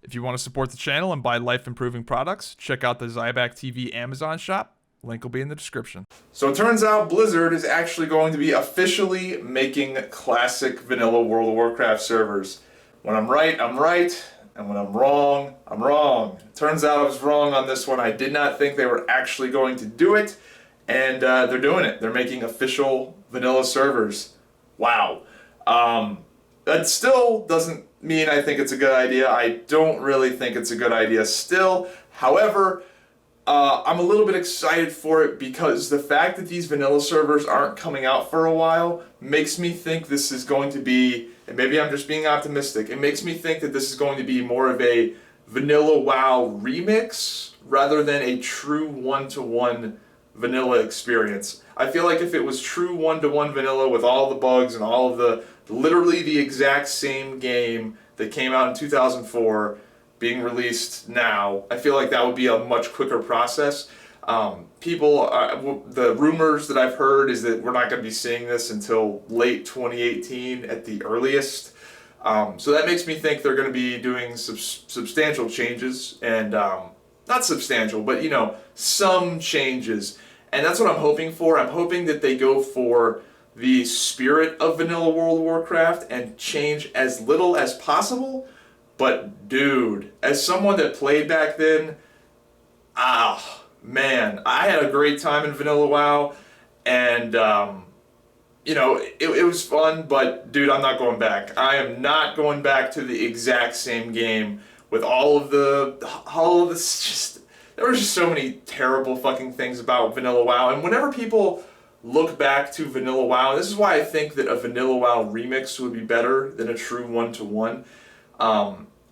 If you want to support the channel and buy life-improving products, check out the Zyback TV Amazon shop. Link will be in the description. So it turns out Blizzard is actually going to be officially making classic vanilla World of Warcraft servers. When I'm right, I'm right, and when I'm wrong, I'm wrong. It turns out I was wrong on this one. I did not think they were actually going to do it, and they're doing it. They're making official vanilla servers. Wow. That still doesn't mean I think it's a good idea. I don't really think it's a good idea still. However, I'm a little bit excited for it because the fact that these vanilla servers aren't coming out for a while makes me think this is going to be, and maybe I'm just being optimistic, it makes me think that this is going to be more of a vanilla WoW remix rather than a true one-to-one vanilla experience. I feel like if it was true one-to-one vanilla with all the bugs and all of the, literally the exact same game that came out in 2004 being released now, I feel like that would be a much quicker process. The rumors that I've heard is that we're not going to be seeing this until late 2018 at the earliest. So that makes me think they're going to be doing substantial changes, and not substantial, but some changes. And that's what I'm hoping for. I'm hoping that they go for the spirit of vanilla World of Warcraft and change as little as possible. But dude, as someone that played back then, man, I had a great time in vanilla WoW, and it was fun, but dude, I'm not going back. I am not going back to the exact same game with all of this. Just, there were just so many terrible fucking things about vanilla WoW, and whenever people look back to vanilla WoW, this is why I think that a vanilla WoW remix would be better than a true one-to-one.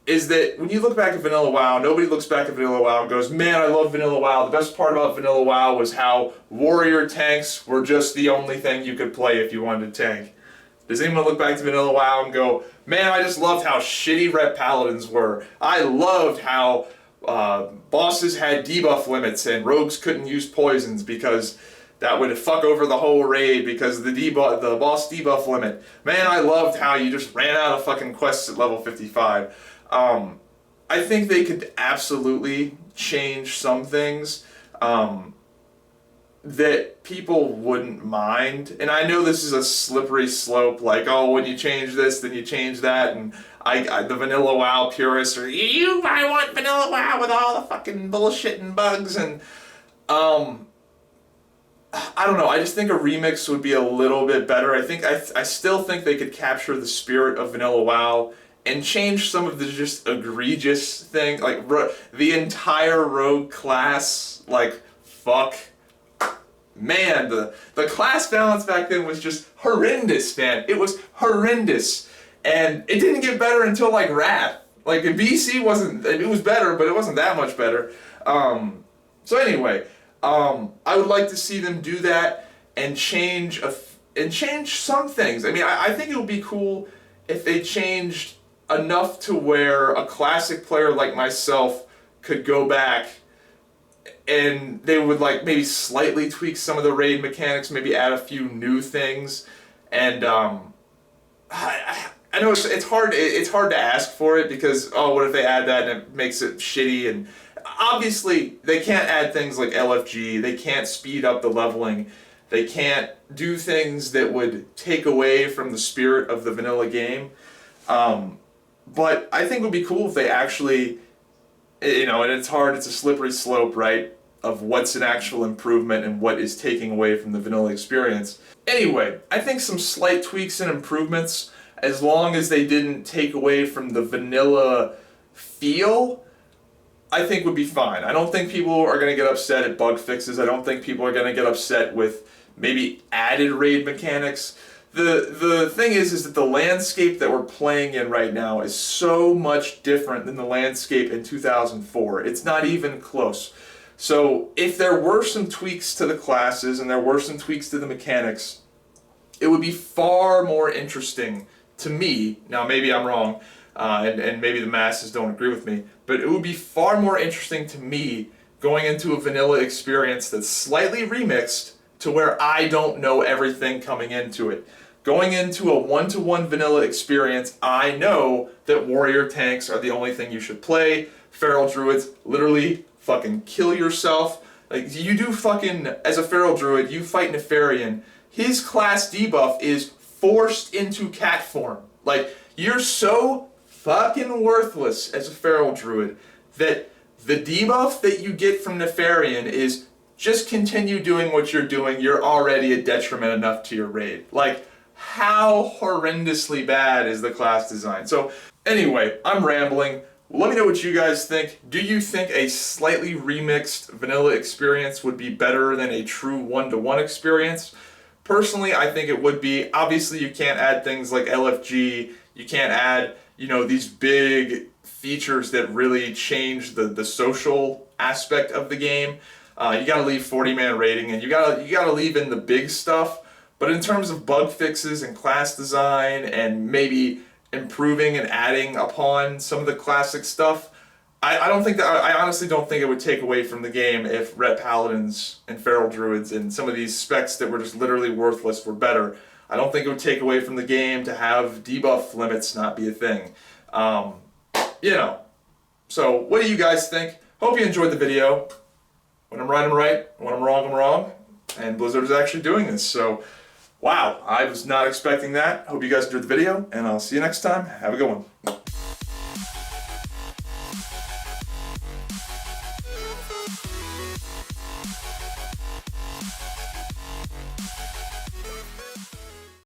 Is that when you look back at vanilla WoW, nobody looks back at vanilla WoW and goes, man, I love vanilla WoW. The best part about vanilla WoW was how warrior tanks were just the only thing you could play if you wanted to tank. Does anyone look back to vanilla WoW and go, man, I just loved how shitty ret paladins were. I loved how bosses had debuff limits and rogues couldn't use poisons because that would fuck over the whole raid because of the boss debuff limit. Man, I loved how you just ran out of fucking quests at level 55. I think they could absolutely change some things that people wouldn't mind. And I know this is a slippery slope, like, oh, when you change this, then you change that, and the vanilla WoW purists are, I want vanilla WoW with all the fucking bullshit and bugs, and I don't know, I just think a remix would be a little bit better. I still think they could capture the spirit of vanilla WoW and change some of the just egregious things, like the entire rogue class, like, fuck. Man, the class balance back then was just horrendous, man. It was horrendous. And it didn't get better until, like, Wrath. Like, BC wasn't, it was better, but it wasn't that much better. So anyway, I would like to see them do that and change some things. I mean, I think it would be cool if they changed enough to where a classic player like myself could go back and they would, like, maybe slightly tweak some of the raid mechanics, maybe add a few new things. And I know it's hard to ask for it because, oh, what if they add that and it makes it shitty? And obviously they can't add things like LFG, they can't speed up the leveling, they can't do things that would take away from the spirit of the vanilla game. But I think it would be cool if they actually, and it's hard, it's a slippery slope, right, of what's an actual improvement and what is taking away from the vanilla experience. Anyway, I think some slight tweaks and improvements, as long as they didn't take away from the vanilla feel, I think would be fine. I don't think people are going to get upset at bug fixes. I don't think people are going to get upset with maybe added raid mechanics. The thing is that the landscape that we're playing in right now is so much different than the landscape in 2004. It's not even close. So if there were some tweaks to the classes and there were some tweaks to the mechanics, it would be far more interesting to me. Now maybe I'm wrong, and maybe the masses don't agree with me, but it would be far more interesting to me going into a vanilla experience that's slightly remixed to where I don't know everything coming into it. going into a one-to-one vanilla experience, I know that warrior tanks are the only thing you should play. Feral druids, literally fucking kill yourself. Like, you do fucking, as a feral druid, you fight Nefarian. His class debuff is forced into cat form. Like, you're so fucking worthless as a feral druid that the debuff that you get from Nefarian is just continue doing what you're doing. You're already a detriment enough to your raid. Like, how horrendously bad is the class design? So anyway, I'm rambling. Let me know what you guys think. Do you think a slightly remixed vanilla experience would be better than a true one-to-one experience? Personally, I think it would be. Obviously, you can't add things like LFG. You can't add, you know, these big features that really change the social aspect of the game. You gotta leave 40-man rating, and you gotta leave in the big stuff. But in terms of bug fixes and class design and maybe improving and adding upon some of the classic stuff, I don't think that, I honestly don't think it would take away from the game if Ret Paladins and Feral Druids and some of these specs that were just literally worthless were better. I don't think it would take away from the game to have debuff limits not be a thing. You know, so what do you guys think? Hope you enjoyed the video. When I'm right, I'm right. When I'm wrong. And Blizzard is actually doing this, so wow, I was not expecting that. Hope you guys enjoyed the video, and I'll see you next time. Have a good one.